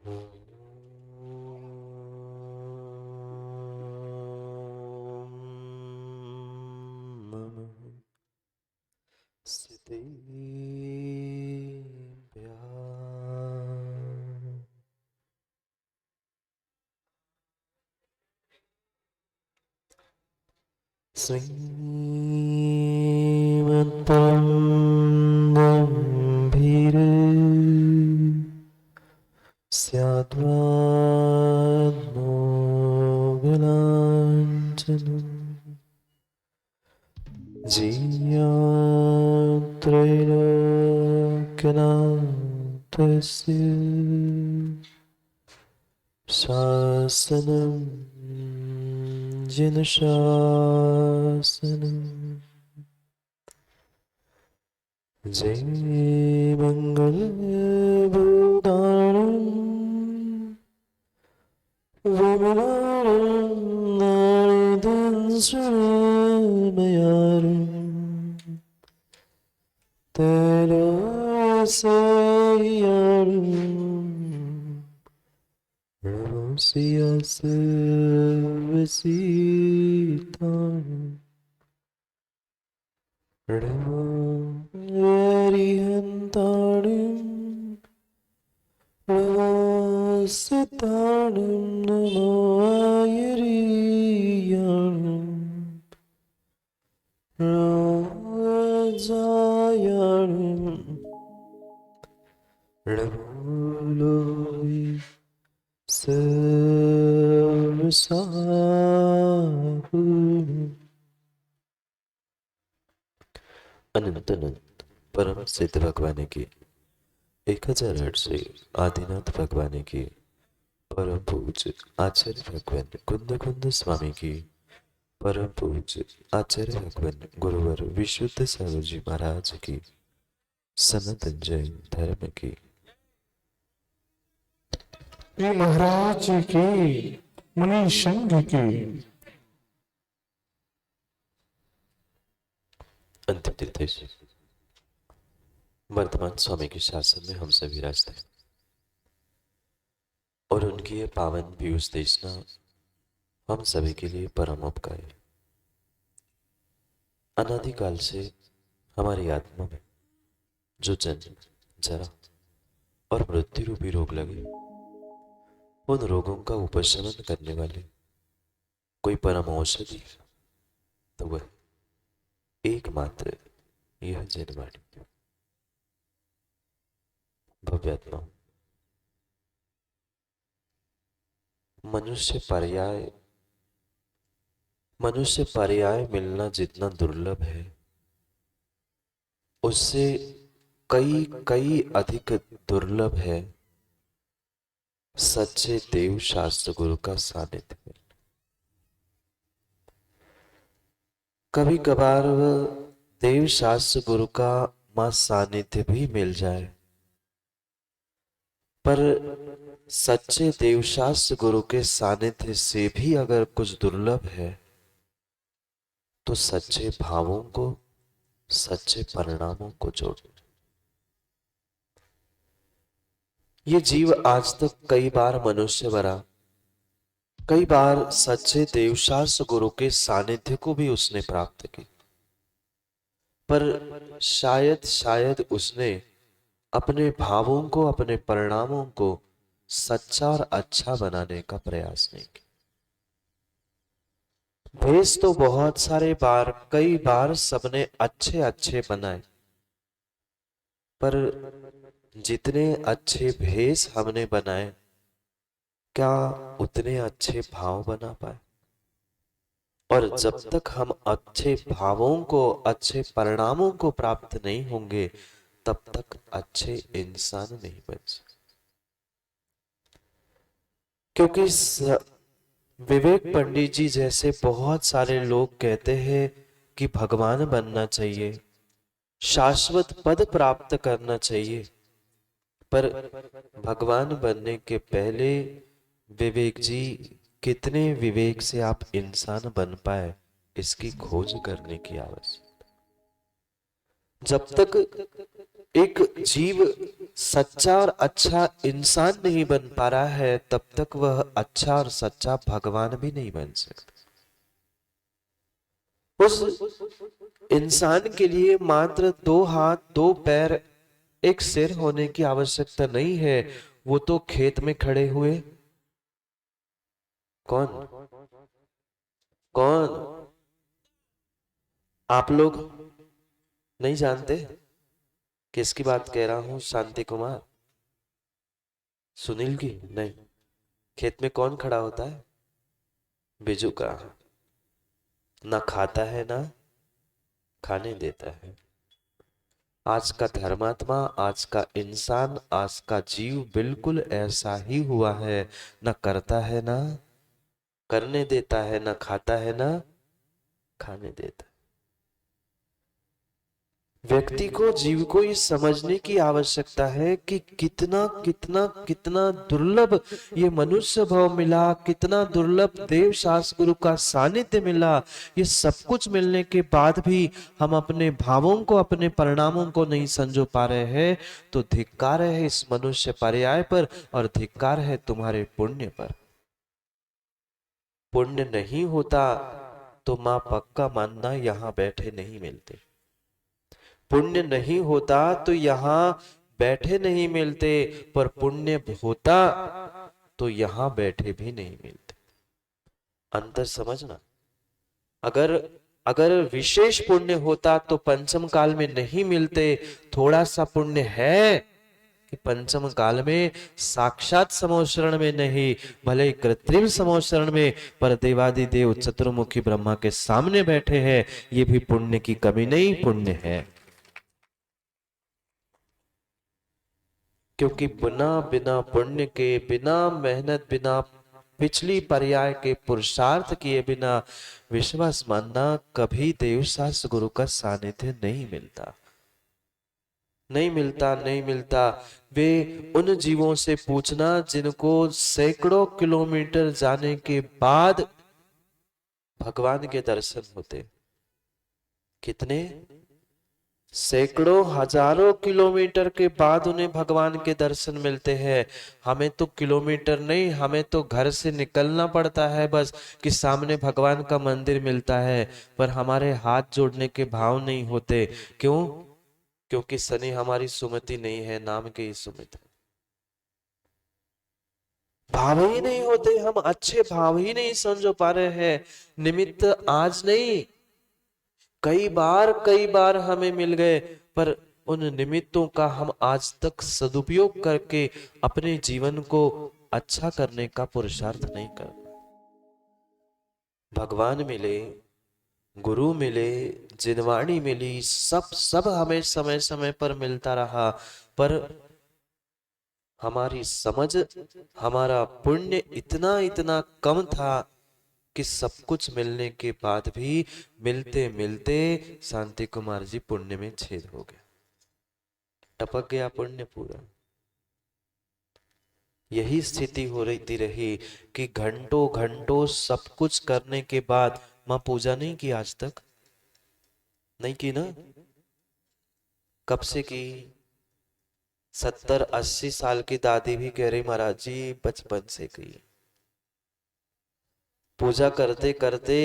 श्रीमन्तं गम्भीरे स्याद्वान्मोगलाञ्छनं जीयात्रैलोक्यनाथस्य शासनं जनशासनं जय मङ्गलभूतानं विमलानं नारदंश्रमयारं तैलोसयारं नमोऽस्यास्वसीतानं हरिहन्ताणं नमोऽस्ताणं नमो आयरीयाणं नमोऽजायाणं नमो लोहि सर्वसाहुं। अनंत अनंत परम सिद्ध भगवान की 1008 से आदिनाथ भगवान की परम पूज्य आचार्य भगवान कुंद कुंद स्वामी की परम पूज्य आचार्य भगवान गुरुवर विशुद्ध सावजी महाराज की सनातन जैन धर्म की महाराज की मुनि संघ की अंतिम तीर्थ वर्तमान स्वामी के शासन में हम सभी रास्ते और उनकी ये पावन पीयूष देशना हम सभी के लिए परम उपकारी। अनादिकाल से हमारी आत्मा में जो जन्म जरा और मृत्यु रूपी रोग लगे, उन रोगों का उपशमन करने वाले कोई परम औषधि तो वह एकमात्र यह जनवाणी भव्यात्मा। मनुष्य पर्याय मिलना जितना दुर्लभ है, उससे कई कई अधिक दुर्लभ है सच्चे देव शास्त्र गुरु का सानिध्य मिलना। कभी कभार देव शास्त्र गुरु का मां सानिध्य भी मिल जाए, पर सच्चे देवशास्त्र गुरु के सानिध्य से भी अगर कुछ दुर्लभ है तो सच्चे भावों को, सच्चे परिणामों को जोड़ो। ये जीव आज तक कई बार मनुष्य बना, कई बार सच्चे देवशास्त्र गुरु के सानिध्य को भी उसने प्राप्त की, पर शायद उसने अपने भावों को, अपने परिणामों को सच्चा और अच्छा बनाने का प्रयास नहीं किया। भेष तो बहुत सारे बार, कई बार सबने अच्छे अच्छे बनाए, पर जितने अच्छे भेष हमने बनाए, क्या उतने अच्छे भाव बना पाए? और जब तक हम अच्छे भावों को, अच्छे परिणामों को प्राप्त नहीं होंगे, तब तक अच्छे इंसान नहीं बन सकते। क्योंकि विवेक पंडित जी जैसे बहुत सारे लोग कहते हैं कि भगवान बनना चाहिए, शाश्वत पद प्राप्त करना चाहिए, पर भगवान बनने के पहले विवेक जी कितने विवेक से आप इंसान बन पाए, इसकी खोज करने की आवश्यकता। जब तक एक जीव सच्चा और अच्छा इंसान नहीं बन पा रहा है, तब तक वह अच्छा और सच्चा भगवान भी नहीं बन सकता। उस इंसान के लिए मात्र 2 हाथ 2 पैर एक सिर होने की आवश्यकता नहीं है। वो तो खेत में खड़े हुए कौन कौन आप लोग नहीं जानते किसकी बात कह रहा हूं? शांति कुमार, सुनील की नहीं। खेत में कौन खड़ा होता है? बिजू का। ना खाता है ना खाने देता है। आज का धर्मात्मा, आज का इंसान, आज का जीव बिल्कुल ऐसा ही हुआ है। न करता है ना करने देता है, न खाता है ना खाने देता है। व्यक्ति को, जीव को ये समझने की आवश्यकता है कि कितना कितना कितना दुर्लभ ये मनुष्य भाव मिला, कितना दुर्लभ देव शास्त्र गुरु का सानिध्य मिला। ये सब कुछ मिलने के बाद भी हम अपने भावों को, अपने परिणामों को नहीं संजो पा रहे हैं, तो धिक्कार है इस मनुष्य पर्याय पर और धिक्कार है तुम्हारे पुण्य पर। पुण्य नहीं होता तो मां पक्का मानना यहां बैठे नहीं मिलते। पुण्य नहीं होता तो यहां बैठे नहीं मिलते, पर पुण्य होता तो यहां बैठे भी नहीं मिलते। अंतर समझना। अगर अगर विशेष पुण्य होता तो पंचम काल में नहीं मिलते। थोड़ा सा पुण्य है कि पंचम काल में साक्षात समोशरण में नहीं, भले ही कृत्रिम समोशरण में, पर देवादिदेव चतुर्मुखी ब्रह्मा के सामने बैठे हैं। ये भी पुण्य की कमी नहीं, पुण्य है। क्योंकि बिना बिना पुण्य के, बिना मेहनत, बिना पिछली पर्याय के पुरुषार्थ किए बिना विश्वास मानना, कभी देव शास्त्र गुरु का सानिध्य नहीं मिलता। नहीं मिलता, नहीं मिलता। वे उन जीवों से पूछना जिनको सैकड़ों किलोमीटर जाने के बाद भगवान के दर्शन होते। कितने? सैकड़ों हजारों किलोमीटर के बाद उन्हें भगवान के दर्शन मिलते हैं। हमें तो किलोमीटर नहीं, हमें तो घर से निकलना पड़ता है बस कि सामने भगवान का मंदिर मिलता है, पर हमारे हाथ जोड़ने के भाव नहीं होते। क्यों? क्योंकि शनि हमारी सुमति नहीं है, नाम के ही सुमित है। भाव ही नहीं होते, हम अच्छे भाव ही नहीं समझ पा रहे हैं। निमित्त आज नहीं, कई बार हमें मिल गए, पर उन निमित्तों का हम आज तक सदुपयोग करके अपने जीवन को अच्छा करने का पुरुषार्थ नहीं कर पाए। भगवान मिले, गुरु मिले, जिनवाणी मिली, सब हमें समय समय पर मिलता रहा, पर हमारी समझ, हमारा पुण्य इतना इतना कम था कि सब कुछ मिलने के बाद भी मिलते मिलते शांति कुमार जी पुण्य में छेद हो गया, टपक गया पुण्य पूरा। यही स्थिति हो रही कि घंटों घंटों सब कुछ करने के बाद मां पूजा नहीं की, आज तक नहीं की ना। कब से की? 70-80 साल की दादी भी कह रही महाराज जी बचपन से की। पूजा करते करते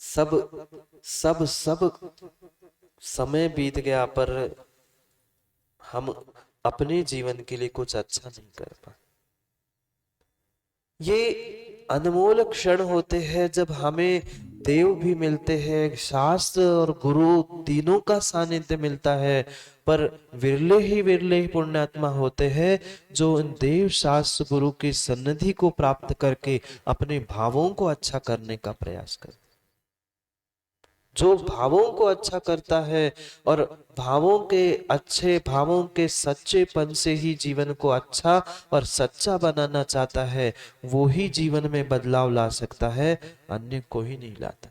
सब सब सब समय बीत गया, पर हम अपने जीवन के लिए कुछ अच्छा नहीं कर पाए। ये अनमोल क्षण होते हैं जब हमें देव भी मिलते हैं, शास्त्र और गुरु तीनों का सानिध्य मिलता है, पर विरले ही पुण्यात्मा होते हैं जो इन देव शास्त्र गुरु की सन्निधि को प्राप्त करके अपने भावों को अच्छा करने का प्रयास करते। जो भावों को अच्छा करता है और भावों के अच्छे, भावों के सच्चेपन से ही जीवन को अच्छा और सच्चा बनाना चाहता है, वो ही जीवन में बदलाव ला सकता है, अन्य कोई नहीं लाता।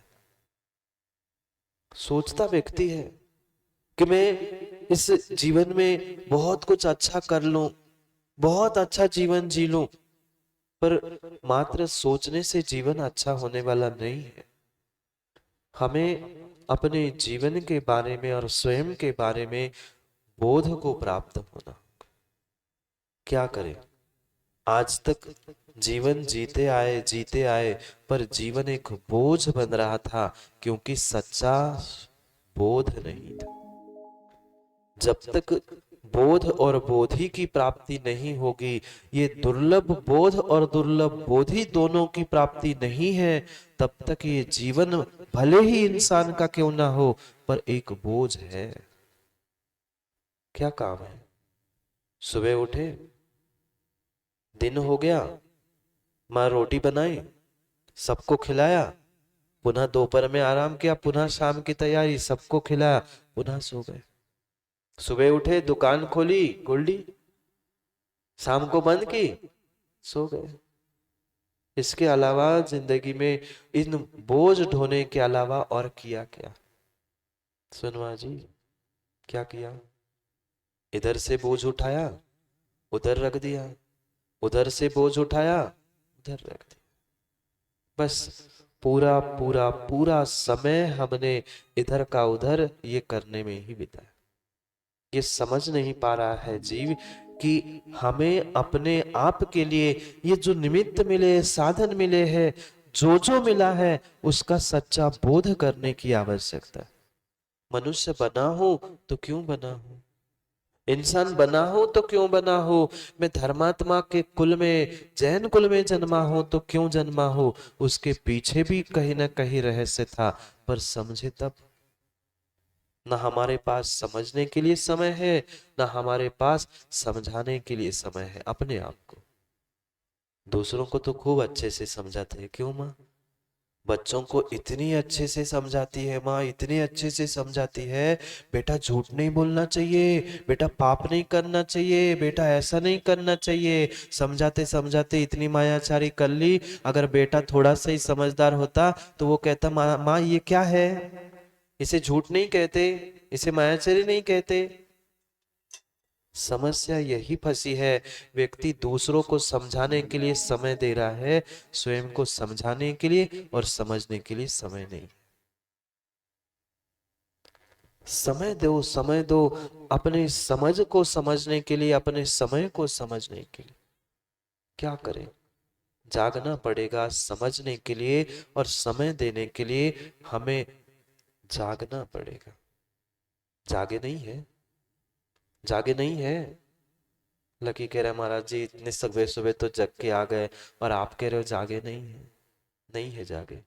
सोचता व्यक्ति है कि मैं इस जीवन में बहुत कुछ अच्छा कर लूं, बहुत अच्छा जीवन जी लूं, पर मात्र सोचने से जीवन अच्छा होने वाला नहीं है। हमें अपने जीवन के बारे में और स्वयं के बारे में बोध को प्राप्त होना। क्या करें? आज तक जीवन जीते आए पर जीवन एक बोझ बन रहा था, क्योंकि सच्चा बोध नहीं था। जब तक बोध और बोधि की प्राप्ति नहीं होगी, ये दुर्लभ बोध और दुर्लभ बोधि दोनों की प्राप्ति नहीं है, तब तक ये जीवन भले ही इंसान का क्यों ना हो पर एक बोझ है। क्या काम है? सुबह उठे, दिन हो गया, माँ रोटी बनाई, सबको खिलाया, पुनः दोपहर में आराम किया, पुनः शाम की तैयारी, सबको खिलाया, पुनः सो गए। सुबह उठे, दुकान खोली, खोली, शाम को बंद की, सो गए। इसके अलावा जिंदगी में इन बोझ ढोने के अलावा और किया क्या? सुनवा जी, क्या किया? इधर से बोझ उठाया, उधर रख दिया, उधर से बोझ उठाया, उधर रख दिया। बस पूरा पूरा पूरा समय हमने इधर का उधर ये करने में ही बिताया। ये समझ नहीं पा रहा है जीव कि हमें अपने आप के लिए ये जो निमित्त मिले, साधन मिले हैं, जो जो मिला है, उसका सच्चा बोध करने की आवश्यकता है। मनुष्य बना हो तो क्यों बना हो, इंसान बना हो तो क्यों बना हो, मैं धर्मात्मा के कुल में, जैन कुल में जन्मा हो तो क्यों जन्मा हो, उसके पीछे भी कहीं ना कहीं रहस्य था, पर समझे तब। ना हमारे पास समझने के लिए समय है, ना हमारे पास समझाने के लिए समय है अपने आप को। दूसरों को तो खूब अच्छे से समझाते हैं, क्यों माँ? बच्चों को इतनी अच्छे से समझाती है माँ, इतनी अच्छे से समझाती है, बेटा झूठ नहीं बोलना चाहिए, बेटा पाप नहीं करना चाहिए, बेटा ऐसा नहीं करना चाहिए। समझाते समझाते इतनी मायाचारी कर ली। अगर बेटा थोड़ा सा ही समझदार होता तो वो कहता, माँ माँ ये क्या है, इसे झूठ नहीं कहते, इसे मायाचारी नहीं कहते। समस्या यही फंसी है, व्यक्ति दूसरों को समझाने के लिए समय दे रहा है, स्वयं को समझाने के लिए और समझने के लिए समय नहीं। समय दो, समय दो अपने समझ को समझने के लिए, अपने समय को समझने के लिए। क्या करें? जागना पड़ेगा समझने के लिए, और समय देने के लिए हमें जागना पड़ेगा। जागे नहीं है, जागे नहीं है। लकी कह रहा है, महाराज जी इतने सुबह सुबह तो जग के आ गए, और आप कह रहे हो जागे नहीं है। नहीं है जागे।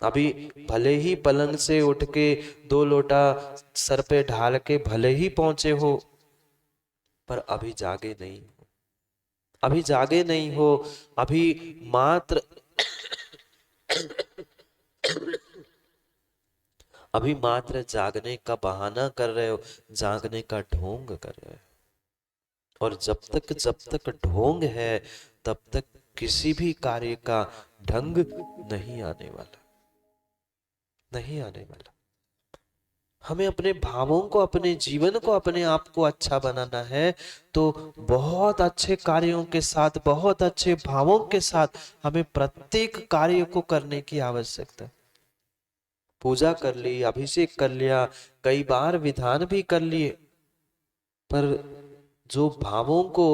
अभी भले ही पलंग से उठ के 2 लोटा सर पे ढाल के भले ही पहुंचे हो, पर अभी जागे नहीं हो, अभी जागे नहीं हो। अभी मात्र अभी मात्र जागने का बहाना कर रहे हो, जागने का ढोंग कर रहे हो। और जब तक ढोंग है, तब तक किसी भी कार्य का ढंग नहीं आने वाला, नहीं आने वाला। हमें अपने भावों को, अपने जीवन को, अपने आप को अच्छा बनाना है, तो बहुत अच्छे कार्यों के साथ, बहुत अच्छे भावों के साथ हमें प्रत्येक कार्य को करने की आवश्यकता है। पूजा कर ली, अभिषेक कर लिया, कई बार विधान भी कर लिए, पर जो भावों को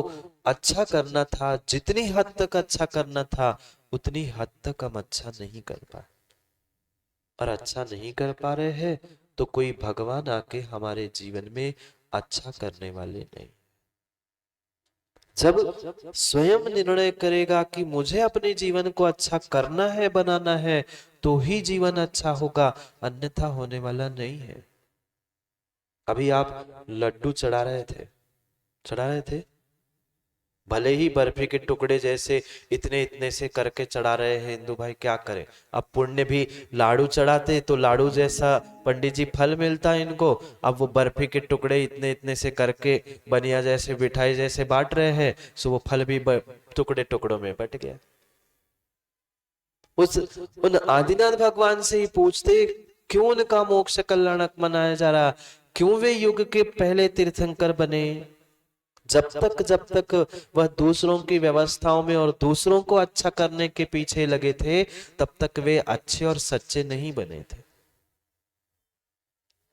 अच्छा करना था, जितनी हद तक अच्छा करना था, उतनी हद तक हम अच्छा नहीं कर पाए। और अच्छा नहीं कर पा रहे हैं तो कोई भगवान आके हमारे जीवन में अच्छा करने वाले नहीं। जब स्वयं निर्णय करेगा कि मुझे अपने जीवन को अच्छा करना है, बनाना है, तो ही जीवन अच्छा होगा, अन्यथा होने वाला नहीं है। अभी आप लड्डू चढ़ा रहे थे, भले ही बर्फी के टुकड़े जैसे इतने इतने से करके चढ़ा रहे हैं हिंदू भाई, क्या करें? अब पुण्य भी लाडू चढ़ाते तो लाडू जैसा पंडित जी फल मिलता है इनको। अब वो बर्फी के टुकड़े इतने इतने से करके बनिया जैसे, मिठाई जैसे बांट रहे हैं, सो वो फल भी टुकड़े टुकड़ों में बट गया। उन आदिनाथ भगवान से ही पूछते, क्यों उनका मोक्ष कल्याणक मनाया जा रहा, क्यों वे युग के पहले तीर्थंकर बने? जब तक वह दूसरों की व्यवस्थाओं में और दूसरों को अच्छा करने के पीछे लगे थे, तब तक वे अच्छे और सच्चे नहीं बने थे।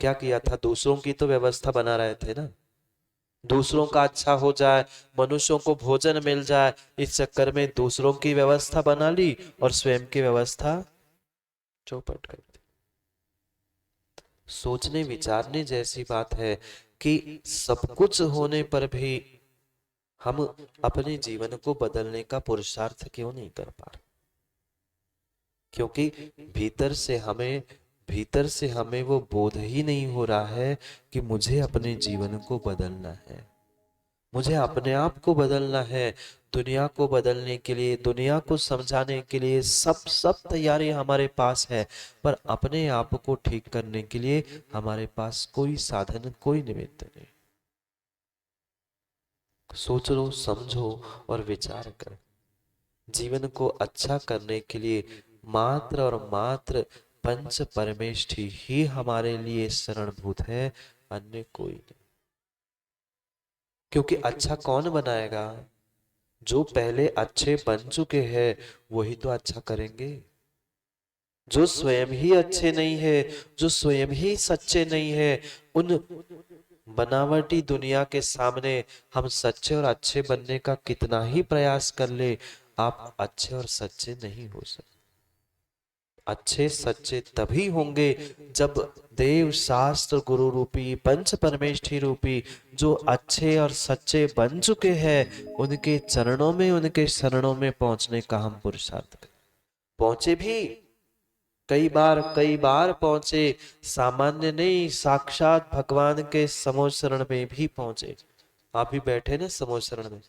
क्या किया था? दूसरों की तो व्यवस्था बना रहे थे ना, दूसरों का अच्छा हो जाए, मनुष्यों को भोजन मिल जाए, इस चक्कर में दूसरों की व्यवस्था बना ली और स्वयं की व्यवस्था चौपट कर दी। सोचने विचारने जैसी बात है कि सब कुछ होने पर भी हम अपने जीवन को बदलने का पुरुषार्थ क्यों नहीं कर पा रहे? क्योंकि भीतर से हमें वो बोध ही नहीं हो रहा है कि मुझे अपने जीवन को बदलना है, मुझे अपने आप को बदलना है। दुनिया को बदलने के लिए, दुनिया को समझाने के लिए सब तैयारी हमारे पास है, पर अपने आप को ठीक करने के लिए हमारे पास कोई साधन, कोई निमित्त नहीं। सोच लो, समझो और विचार करो। जीवन को अच्छा करने के लिए मात्र और मात्र पंच परमेष्ठी ही हमारे लिए शरणभूत है, अन्य कोई नहीं। क्योंकि अच्छा कौन बनाएगा? जो पहले अच्छे बन चुके हैं वही तो अच्छा करेंगे। जो स्वयं ही अच्छे नहीं है, जो स्वयं ही सच्चे नहीं है, उन बनावटी दुनिया के सामने हम सच्चे और अच्छे बनने का कितना ही प्रयास कर ले, आप अच्छे और सच्चे नहीं हो सकते। अच्छे सच्चे तभी होंगे जब देव शास्त्र गुरु रूपी पंच परमेष्ठी रूपी जो अच्छे और सच्चे बन चुके हैं उनके चरणों में, उनके शरणों में पहुंचने का हम पुरुषार्थ करें। पहुंचे भी कई बार पहुंचे, सामान्य नहीं, साक्षात भगवान के समोज शरण में भी पहुंचे। आप भी बैठे ना समोज शरण में,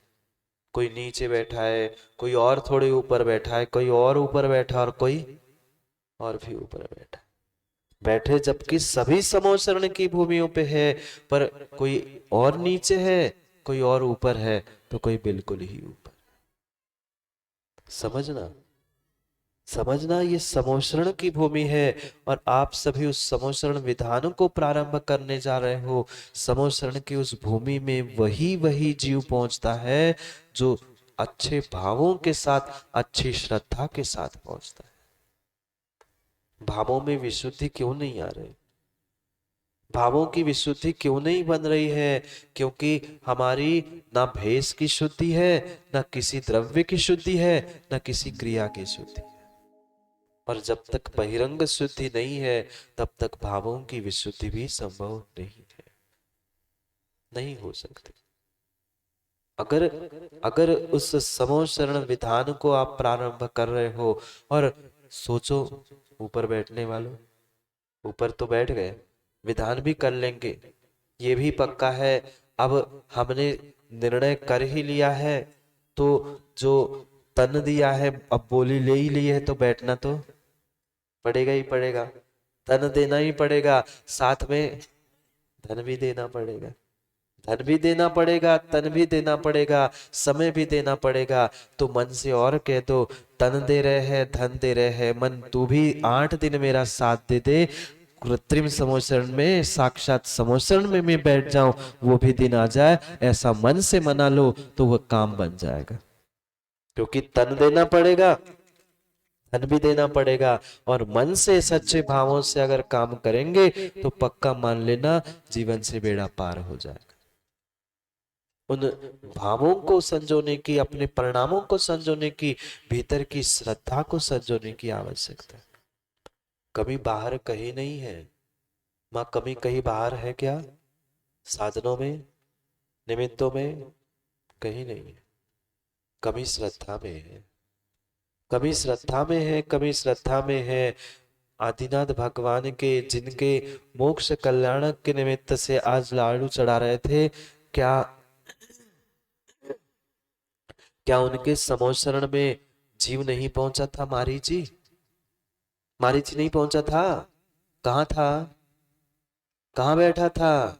कोई नीचे बैठा है, कोई और थोड़े ऊपर बैठा है, कोई और ऊपर बैठा और कोई और भी ऊपर बैठा बैठे, जबकि सभी समोचरण की भूमियों पे है, पर कोई और नीचे है, कोई और ऊपर है, तो कोई बिल्कुल ही ऊपर। समझना, समझना, ये समोचरण की भूमि है और आप सभी उस समोचरण विधानों को प्रारंभ करने जा रहे हो। समोचरण की उस भूमि में वही जीव पहुंचता है जो अच्छे भावों के साथ, अच्छी श्रद्धा के साथ पहुंचता है। भावों में विशुद्धि क्यों नहीं आ रही? भावों की विशुद्धि क्यों नहीं बन रही है? क्योंकि हमारी ना भेष की शुद्धि है, ना किसी द्रव्य की शुद्धि है, ना किसी क्रिया की शुद्धि है। और जब तक बहिरंग शुद्धि नहीं है तब तक भावों की विशुद्धि भी संभव नहीं है, नहीं हो सकती। अगर अगर उस समोचरण विधान को आप प्रारंभ कर रहे हो, और सोचो ऊपर बैठने वालों, ऊपर तो बैठ गए, विधान भी कर लेंगे, ये भी पक्का है। अब हमने निर्णय कर ही लिया है, तो जो तन दिया है, अब बोली ले ही ली है, तो बैठना तो पड़ेगा ही पड़ेगा, तन देना ही पड़ेगा, साथ में धन भी देना पड़ेगा, धन भी देना पड़ेगा, तन भी देना पड़ेगा, समय भी देना पड़ेगा। तो मन से और कह दो, तन दे रहे हैं, धन दे रहे हैं, मन तू भी 8 दिन मेरा साथ दे दे, कृत्रिम समोचरण में, साक्षात समोचरण में मैं बैठ जाऊं, वो भी दिन आ जाए, ऐसा मन से मना लो तो वह काम बन जाएगा। क्योंकि तन देना पड़ेगा, धन भी देना पड़ेगा, और मन से सच्चे भावों से अगर काम करेंगे तो पक्का मान लेना जीवन से बेड़ा पार हो जाएगा। उन भावों को संजोने की, अपने परिणामों को संजोने की, भीतर की श्रद्धा को संजोने की आवश्यकता है। कमी बाहर कहीं नहीं है माँ, कमी कहीं बाहर है क्या? साधनों में, निमित्तों में? कहीं नहीं है। कमी श्रद्धा में है, कमी श्रद्धा में है, कमी श्रद्धा में है। आदिनाथ भगवान के, जिनके मोक्ष कल्याण के निमित्त से आज लाडू चढ़ा रहे थे, क्या क्या उनके समोचरण में जीव नहीं पहुंचा था? मारीची, मारीची नहीं पहुंचा था? कहां था? कहां बैठा था?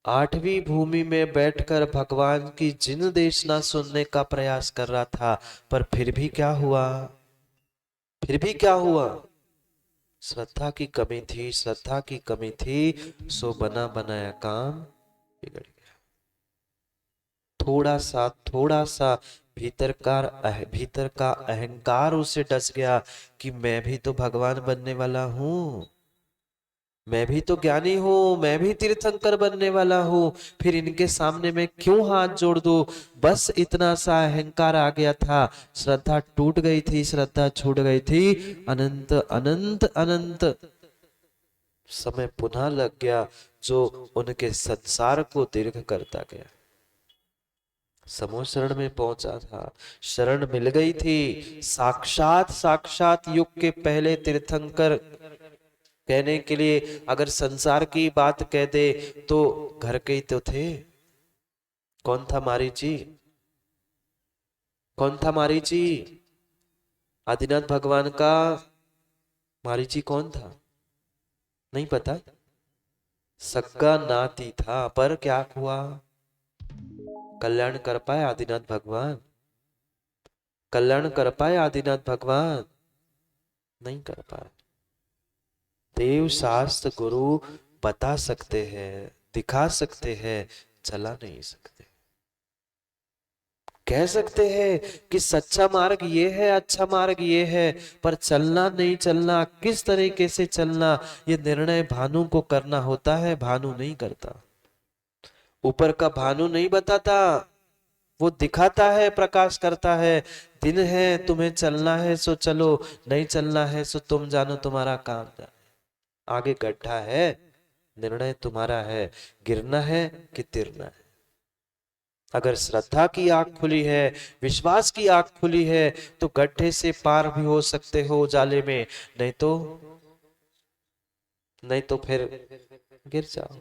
8वीं भूमि में बैठकर भगवान की जिन देशना सुनने का प्रयास कर रहा था, पर फिर भी क्या हुआ? फिर भी क्या हुआ? श्रद्धा की कमी थी, श्रद्धा की कमी थी, सो बना बनाया काम बिगड़ गया। थोड़ा सा भीतर का अहंकार उसे डस गया कि मैं भी तो भगवान बनने वाला हूं, मैं भी तो ज्ञानी हूं, मैं भी तीर्थंकर बनने वाला हूं, फिर इनके सामने मैं क्यों हाथ जोड़ दूं? बस इतना सा अहंकार आ गया था, श्रद्धा टूट गई थी, श्रद्धा छूट गई थी। अनंत अनंत अनंत समय पुनः लग गया, जो उनके संसार को दीर्घ करता गया। समूह शरण में पहुंचा था, शरण मिल गई थी, साक्षात साक्षात युग के पहले तीर्थंकर कहने के लिए अगर संसार की बात कह दे तो घर के ही तो थे। कौन था मारीची? कौन था मारीची? आदिनाथ भगवान का मारीची कौन था? नहीं पता? सक्का नाती था, पर क्या हुआ? कल्याण कर पाए आदिनाथ भगवान? कल्याण कर पाए आदिनाथ भगवान? नहीं कर पाए। देव शास्त्र गुरु बता सकते हैं, दिखा सकते हैं, चला नहीं सकते। कह सकते हैं कि सच्चा मार्ग ये है, अच्छा मार्ग ये है, पर चलना नहीं चलना, किस तरीके से चलना, ये निर्णय भानु को करना होता है, भानु नहीं करता। ऊपर का भानु नहीं बताता, वो दिखाता है, प्रकाश करता है। दिन है, तुम्हें चलना है सो चलो, नहीं चलना है सो तुम जानो, तुम्हारा काम जाने। आगे गड्ढा है, निर्णय तुम्हारा है, गिरना है कि तिरना है। अगर श्रद्धा की आंख खुली है, विश्वास की आंख खुली है, तो गड्ढे से पार भी हो सकते हो उजाले में, नहीं तो फिर गिर जाओ।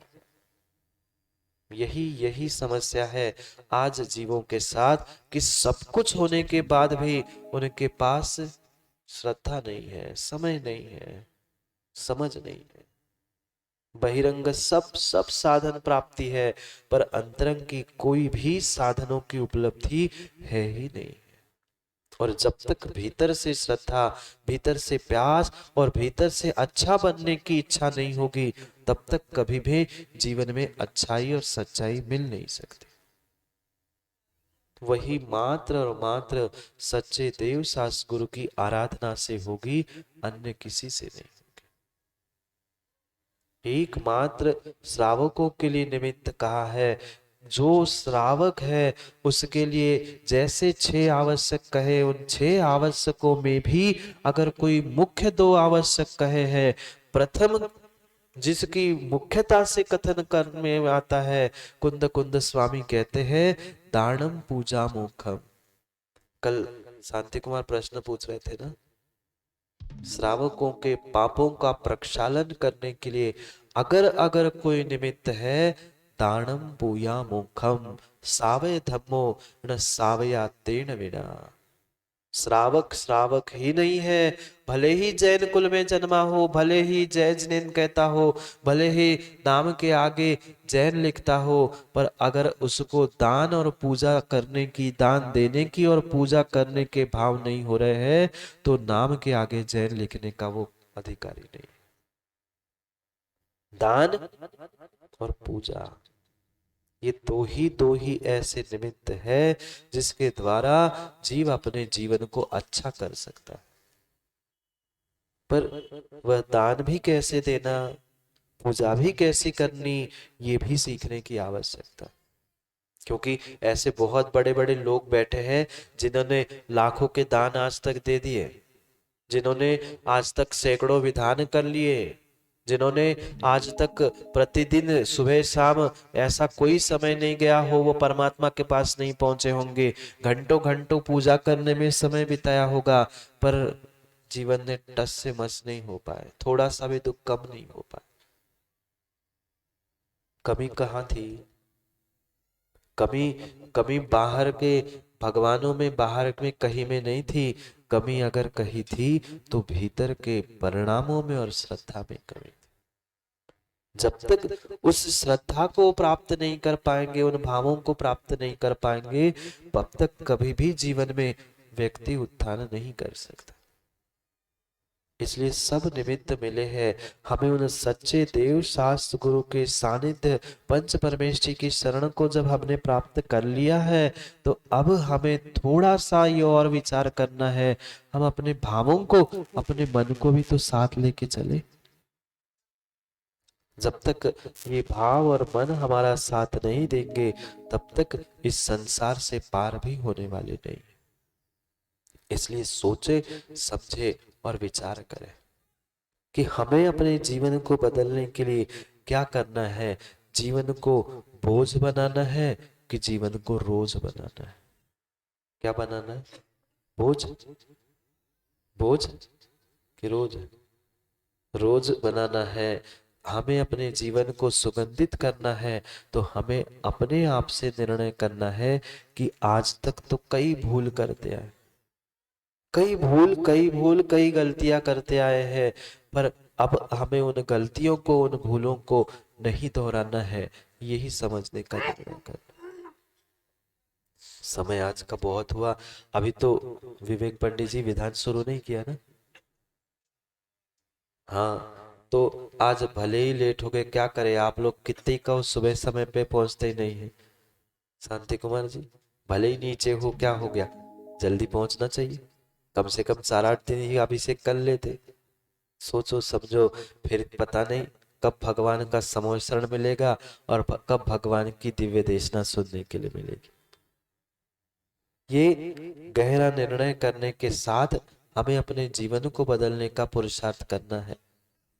यही समस्या है आज जीवों के साथ, कि सब कुछ होने के बाद भी उनके पास श्रद्धा नहीं है, समय नहीं है, समझ नहीं है। बहिरंग सब साधन प्राप्ति है, पर अंतरंग की कोई भी साधनों की उपलब्धि है ही नहीं। और जब तक भीतर से श्रद्धा, भीतर से प्यास और भीतर से अच्छा बनने की इच्छा नहीं होगी, तब तक कभी भी जीवन में अच्छाई और सच्चाई मिल नहीं सकती। वही मात्र और मात्र सच्चे देव शास्त्र गुरु की आराधना से होगी, अन्य किसी से नहीं। एकमात्र श्रावकों के लिए निमित्त कहा है। जो श्रावक है उसके लिए जैसे 6 आवश्यक कहे, उन 6 आवश्यकों में भी अगर कोई मुख्य 2 आवश्यक कहे हैं, प्रथम जिसकी मुख्यता से कथन करने में आता है, कुंद कुंद स्वामी कहते हैं दानम पूजा मोक्षम। कल शांति कुमार प्रश्न पूछ रहे थे ना, श्रावकों के पापों का प्रक्षालन करने के लिए अगर कोई निमित्त है, दानम पूया मोक्षम सावय धम्मो न सावया तेन विना। श्रावक ही नहीं है, भले ही जैन कुल में जन्मा हो, भले ही जय जिनेन कहता हो, भले ही नाम के आगे जैन लिखता हो, पर अगर उसको दान और पूजा करने की, दान देने की और पूजा करने के भाव नहीं हो रहे हैं, तो नाम के आगे जैन लिखने का वो अधिकारी नहीं। दान और पूजा, ये दो ही ऐसे निमित्त है जिसके द्वारा जीव अपने जीवन को अच्छा कर सकता है। पर वह दान भी कैसे देना, पूजा भी कैसे करनी, ये भी सीखने की आवश्यकता। क्योंकि ऐसे बहुत बड़े बड़े लोग बैठे हैं जिन्होंने लाखों के दान आज तक दे दिए, जिन्होंने आज तक सैकड़ों विधान कर लिए, जिन्होंने आज तक प्रतिदिन सुबह शाम ऐसा कोई समय नहीं गया हो वो परमात्मा के पास नहीं पहुंचे होंगे, घंटों घंटों पूजा करने में समय बिताया होगा, पर जीवन में टस से मस नहीं हो पाए, थोड़ा सा भी दुख कम नहीं हो पाए। कमी कहाँ थी? कमी बाहर के भगवानों में, बाहर में कहीं में नहीं थी। कमी अगर कहीं थी तो भीतर के परिणामों में और श्रद्धा में कमी थी। जब तक उस श्रद्धा को प्राप्त नहीं कर पाएंगे, उन भावों को प्राप्त नहीं कर पाएंगे, तब तक कभी भी जीवन में व्यक्ति उत्थान नहीं कर सकता। इसलिए सब निमित्त मिले हैं, हमें उन सच्चे देव शास्त्र गुरु के सानिध्य, पंच परमेष्ठी की शरण को जब हमने प्राप्त कर लिया है, तो अब हमें थोड़ा सा ये और विचार करना है, हम अपने भावों को, अपने मन को भी तो साथ लेके चले। जब तक ये भाव और मन हमारा साथ नहीं देंगे तब तक इस संसार से पार भी होने वाले नहीं। इसलिए सोचे, समझे और विचार करें कि हमें अपने जीवन को बदलने के लिए क्या करना है। जीवन को बोझ बनाना है कि जीवन को रोज बनाना है? क्या बनाना है? बोझ? बोझ कि रोज? रोज बनाना है। हमें अपने जीवन को सुगंधित करना है तो हमें अपने आप से निर्णय करना है कि आज तक तो कई भूल करते आए, कई गलतियां करते आए हैं, पर अब हमें उन गलतियों को, उन भूलों को नहीं दोहराना है। यही समझने का निर्णय करना। समय आज का बहुत हुआ। अभी तो विवेक पंडित जी विधान शुरू नहीं किया ना? हाँ, तो आज भले ही लेट हो गए, क्या करें? आप लोग कितने कहो, सुबह समय पे पहुंचते ही नहीं है। शांति कुमार जी, भले ही नीचे हो, क्या हो गया? जल्दी पहुंचना चाहिए। कम से कम 7-8 दिन ही अभिषेक कर लेते। सोचो समझो, फिर पता नहीं कब भगवान का समोशरण मिलेगा और कब भगवान की दिव्य देशना सुनने के लिए मिलेगी। ये गहरा निर्णय करने के साथ हमें अपने जीवन को बदलने का पुरुषार्थ करना है।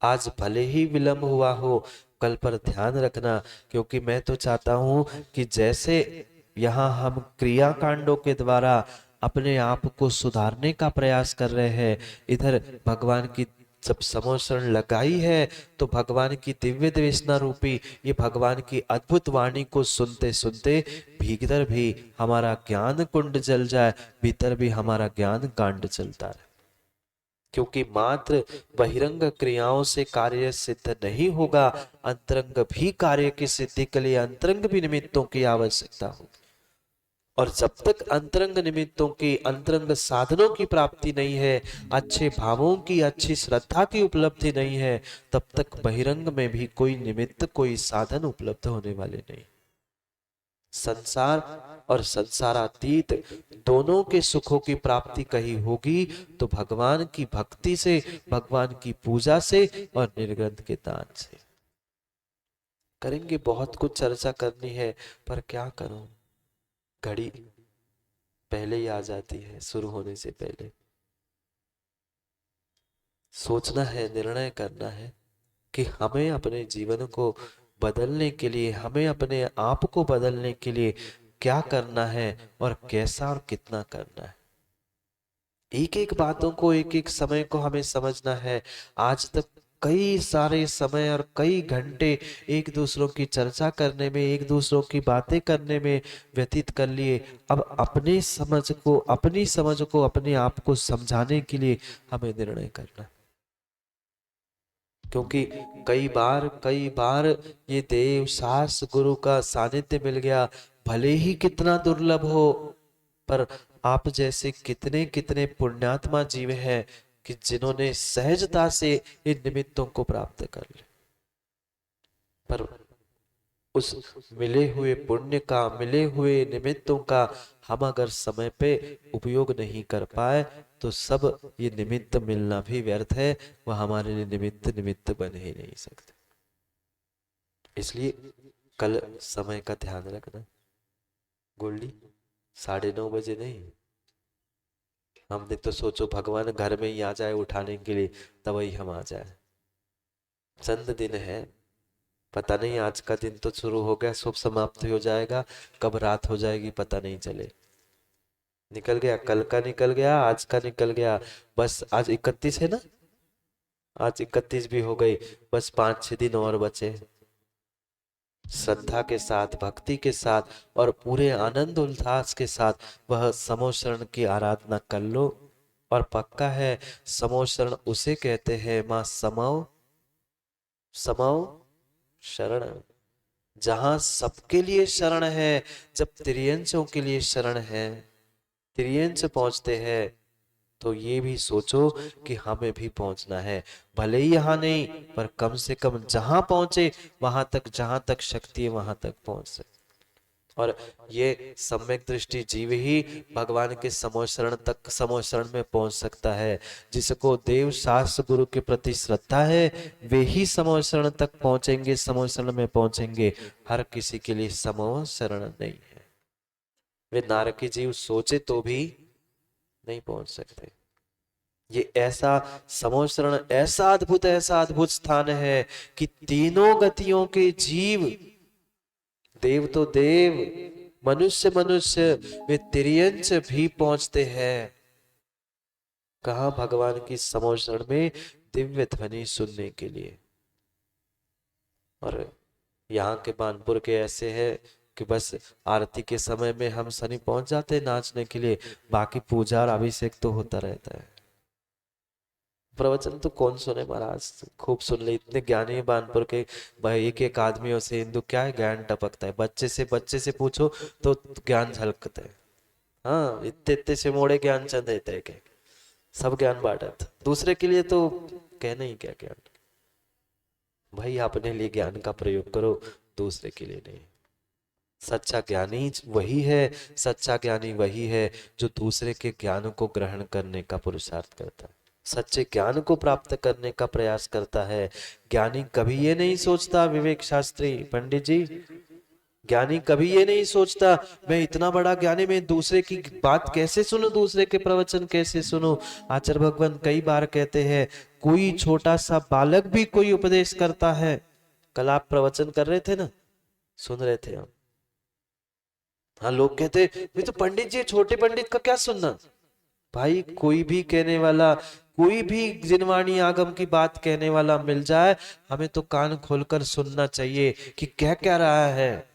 आज भले ही विलंब हुआ हो, कल पर ध्यान रखना, क्योंकि मैं तो चाहता हूं कि जैसे यहाँ हम क्रिया कांडों के द्वारा अपने आप को सुधारने का प्रयास कर रहे हैं, इधर भगवान की जब समोशरण लगाई है तो भगवान की दिव्य देवसना रूपी ये भगवान की अद्भुत वाणी को सुनते सुनते भीतर भी हमारा ज्ञान कुंड जल जाए, भीतर भी हमारा ज्ञान कांड चलता रहे। क्योंकि मात्र बहिरंग क्रियाओं से कार्य सिद्ध नहीं होगा, अंतरंग भी कार्य की सिद्धि के लिए अंतरंग भी निमित्तों की आवश्यकता होगी। और जब तक अंतरंग निमित्तों की, अंतरंग साधनों की प्राप्ति नहीं है, अच्छे भावों की, अच्छी श्रद्धा की उपलब्धि नहीं है, तब तक बहिरंग में भी कोई निमित्त, कोई साधन उपलब्ध होने वाले नहीं। संसार और संसारातीत दोनों के सुखों की प्राप्ति कहीं होगी तो भगवान की भक्ति से, भगवान की पूजा से और निर्ग्रंथ के दान से। करेंगे, बहुत कुछ चर्चा करनी है, पर क्या करूं, घड़ी पहले ही आ जाती है शुरू होने से पहले। सोचना है, निर्णय करना है कि हमें अपने जीवन को बदलने के लिए, हमें अपने आप को बदलने के लिए क्या करना है और कैसा और कितना करना है। एक एक बातों को, एक एक समय को हमें समझना है। आज तक कई सारे समय और कई घंटे एक दूसरों की चर्चा करने में, एक दूसरों की बातें करने में व्यतीत कर लिए। अब अपने समझ को, अपनी समझ को, अपने आप को समझाने के लिए हमें निर्णय करना है। क्योंकि कई बार ये देव शास्त्र गुरु का सानिध्य मिल गया, भले ही कितना दुर्लभ हो, पर आप जैसे कितने कितने पुण्यात्मा जीव हैं कि जिन्होंने सहजता से इन निमित्तों को प्राप्त कर लिया। पर उस मिले हुए पुण्य का, मिले हुए निमित्तों का हम अगर समय पे उपयोग नहीं कर पाए तो सब ये निमित्त मिलना भी व्यर्थ है, वह हमारे लिए निमित्त बन ही नहीं सकते। इसलिए कल समय का ध्यान रखना। गोल्डी 9:30 बजे नहीं, हमने तो सोचो भगवान घर में ही आ जाए उठाने के लिए, तब ही हम आ जाए। चंद दिन है, पता नहीं आज का दिन तो शुरू हो गया, शुभ समाप्ति हो जाएगा, कब रात हो जाएगी पता नहीं चले। निकल गया, कल का निकल गया, आज का निकल गया, बस आज 31 है ना, आज 31 भी हो गई, बस 5-6 दिन और बचे। श्रद्धा के साथ, भक्ति के साथ और पूरे आनंद उल्लास के साथ वह समोशरण की आराधना कर लो। और पक्का है, समोशरण उसे कहते हैं मां समौ शरण, जहां सबके लिए शरण है। जब त्रियंचों के लिए शरण है, त्रियंच पहुंचते हैं, तो ये भी सोचो कि हमें भी पहुंचना है। भले ही यहां नहीं, पर कम से कम जहां पहुंचे वहां तक, जहां तक शक्ति है वहां तक पहुंच सके। और ये सम्यक दृष्टि जीव ही भगवान के समोशरण तक, समोशरण में पहुंच सकता है। जिसको देव शास्त्र गुरु के प्रति श्रद्धा है वे ही समोशरण तक पहुंचेंगे, समोशरण में पहुंचेंगे। हर किसी के लिए समोशरण नहीं है। वे नारकी जीव सोचे तो भी नहीं पहुंच सकते। ये ऐसा समोशरण, ऐसा अद्भुत स्थान है कि तीनों गतियों के जीव, देव तो देव, मनुष्य मनुष्य, वे तिर्यंच भी पहुंचते हैं। कहा? भगवान की समोशरण में दिव्य ध्वनि सुनने के लिए। और यहाँ के बानपुर के ऐसे है कि बस आरती के समय में हम सनी पहुंच जाते हैं नाचने के लिए, बाकी पूजा और अभिषेक तो होता रहता है। प्रवचन तो कौन सुने महाराज, खूब सुन ले, इतने ज्ञानी है बानपुर के भाई। एक एक आदमियों से हिंदू क्या है, ज्ञान टपकता है। बच्चे से पूछो तो ज्ञान झलकता है। हाँ, इतने इतने से मोड़े ज्ञान चंद देते हैं, सब ज्ञान बांटा था। दूसरे के लिए तो कहना ही क्या ज्ञान। भाई अपने लिए ज्ञान का प्रयोग करो, दूसरे के लिए नहीं। सच्चा ज्ञानी वही है, सच्चा ज्ञानी वही है जो दूसरे के ज्ञान को ग्रहण करने का पुरुषार्थ करता है, सच्चे ज्ञान को प्राप्त करने का प्रयास करता है। ज्ञानी कभी ये नहीं सोचता, विवेक शास्त्री पंडित जी, ज्ञानी कभी ये नहीं सोचता मैं इतना बड़ा ज्ञानी, मैं दूसरे की बात कैसे सुनूं, दूसरे के प्रवचन कैसे सुनूं। आचार्य भगवान कई बार कहते हैं, कोई छोटा सा बालक भी कोई उपदेश करता है। कल आप प्रवचन कर रहे थे ना, सुन रहे थे हम। हाँ, लोग कहते ये तो पंडित जी, छोटे पंडित का क्या सुनना। भाई कोई भी कहने वाला, कोई भी जिनवाणी आगम की बात कहने वाला मिल जाए, हमें तो कान खोलकर सुनना चाहिए कि क्या क्या रहा है।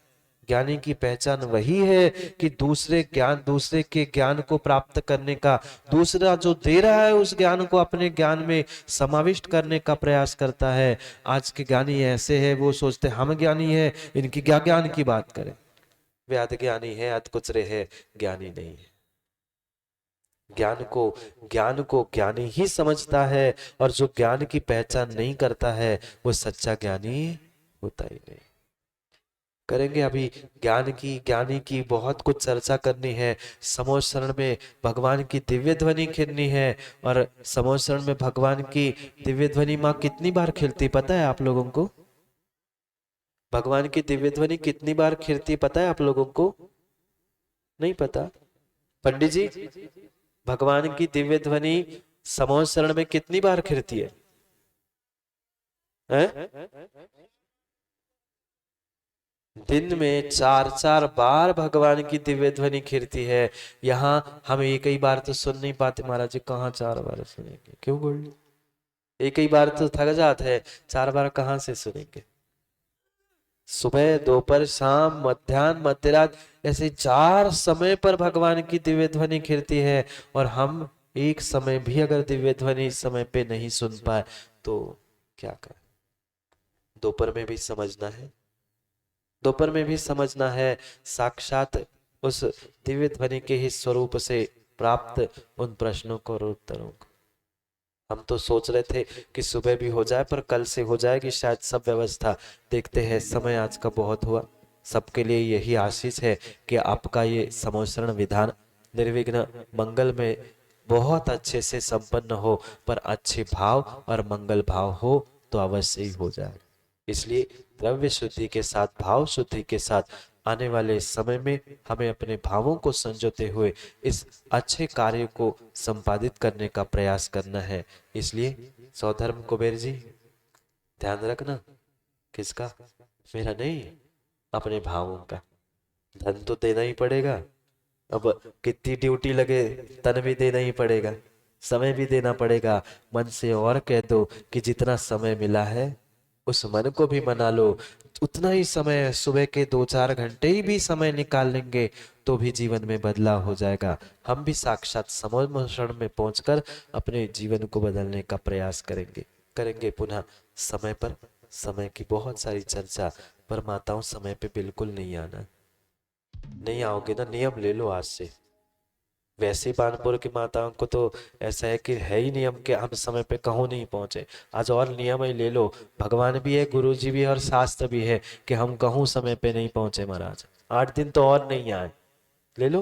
ज्ञानी की पहचान वही है कि दूसरे के ज्ञान को प्राप्त करने का, दूसरा जो दे रहा है उस ज्ञान को अपने ज्ञान में समाविष्ट करने का प्रयास करता है। आज के ज्ञानी ऐसे है, वो सोचते हम ज्ञानी है, इनकी क्या ज्ञान की बात करें। वे अध ज्ञानी है, अध कुचरे है, ज्ञानी नहीं है। ज्ञान को ज्ञानी ही समझता है, और जो ज्ञान की पहचान नहीं करता है वो सच्चा ज्ञानी होता ही नहीं। करेंगे अभी ज्ञानी की बहुत कुछ चर्चा करनी है। समोशरण में भगवान की दिव्य ध्वनि खिलनी है, और समोशरण में भगवान की दिव्य ध्वनि माँ कितनी बार खिलती पता है आप लोगों को? भगवान की दिव्य ध्वनि कितनी बार खिलती पता है आप लोगों को? नहीं पता? पंडित जी, भगवान की दिव्य ध्वनि समोशरण में कितनी बार खिलती है? दिन में 4-4 बार भगवान की दिव्य ध्वनि खिलती है। यहाँ हम एक ही बार तो सुन नहीं पाते महाराज जी, कहाँ 4 बार सुनेंगे, क्यों बोल? एक ही बार तो थक जाते हैं, 4 बार कहाँ से सुनेंगे? सुबह, दोपहर, शाम, मध्याह्न, मध्यरात, ऐसे 4 समय पर भगवान की दिव्य ध्वनि खिलती है। और हम एक समय भी अगर दिव्य ध्वनि इस समय पे नहीं सुन पाए तो क्या करें? दोपहर में भी समझना है, दोपहर में भी समझना है, साक्षात उस दिव्य ध्वनि के ही स्वरूप से प्राप्त उन प्रश्नों को और उत्तरों को। हम तो सोच रहे थे कि सुबह भी हो जाए, पर कल से हो जाएगी शायद सब व्यवस्था। देखते हैं, समय आज का बहुत हुआ। सबके लिए यही आशीष है कि आपका ये समोशरण विधान निर्विघ्न मंगल में बहुत अच्छे से संपन्न हो, पर अच्छे भाव और मंगल भाव हो तो अवश्य ही हो जाए। इसलिए द्रव्य शुद्धि के साथ, भाव शुद्धि के साथ आने वाले समय में हमें अपने भावों को संजोते हुए इस अच्छे कार्य को संपादित करने का प्रयास करना है। इसलिए सौधर्म कुबेर जी ध्यान रखना। किसका? मेरा नहीं, अपने भावों का। धन तो देना ही पड़ेगा, अब कितनी ड्यूटी लगे तन भी देना ही पड़ेगा, समय भी देना पड़ेगा। मन से और कह दो कि जितना समय मिला है उस मन को भी मना लो। उतना ही समय, सुबह के 2-4 घंटे ही भी समय निकाल लेंगे तो भी जीवन में बदलाव हो जाएगा। हम भी साक्षात समोशरण में पहुंचकर अपने जीवन को बदलने का प्रयास करेंगे पुनः समय पर। समय की बहुत सारी चर्चा, पर माताओं समय पे बिल्कुल नहीं आना। नहीं आओगे ना, नियम ले लो आज से। वैसे बानपुर की माताओं को तो ऐसा है कि है ही नियम कि हम समय पे कहूँ नहीं पहुंचे। आज और नियम ही ले लो, भगवान भी है, गुरु जी भी है और शास्त्र भी है कि हम कहूँ समय पे नहीं पहुंचे महाराज। 8 दिन तो और नहीं आए, ले लो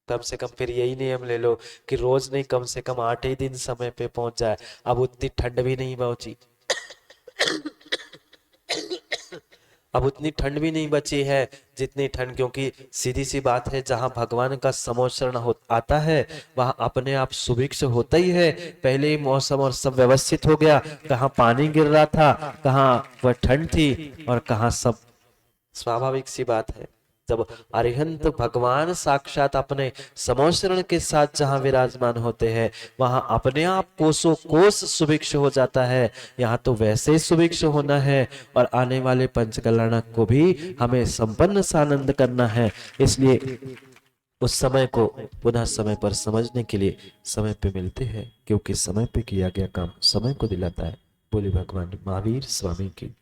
कम से कम। फिर यही नियम ले लो कि रोज नहीं, कम से कम 8 ही दिन समय पे पहुंच जाए। अब उतनी ठंड भी नहीं पहुंची, अब उतनी ठंड भी नहीं बची है जितनी ठंड, क्योंकि सीधी सी बात है, जहां भगवान का समोचरण हो आता है वहां अपने आप सुभिक्ष होता ही है। पहले ही मौसम और सब व्यवस्थित हो गया, कहाँ पानी गिर रहा था, कहाँ वह ठंड थी, और कहाँ सब। स्वाभाविक सी बात है, जब अरिहंत भगवान साक्षात अपने समोचरण के साथ जहां विराजमान होते हैं वहां अपने आप कोसों कोस सुभिक्ष हो जाता है। यहाँ तो वैसे ही सुभिक्ष होना है, और आने वाले पंचकल्याणक को भी हमें संपन्न सानंद करना है। इसलिए उस समय को पुनः समय पर समझने के लिए समय पे मिलते हैं, क्योंकि समय पे किया गया काम समय को दिलाता है। बोले भगवान महावीर स्वामी की।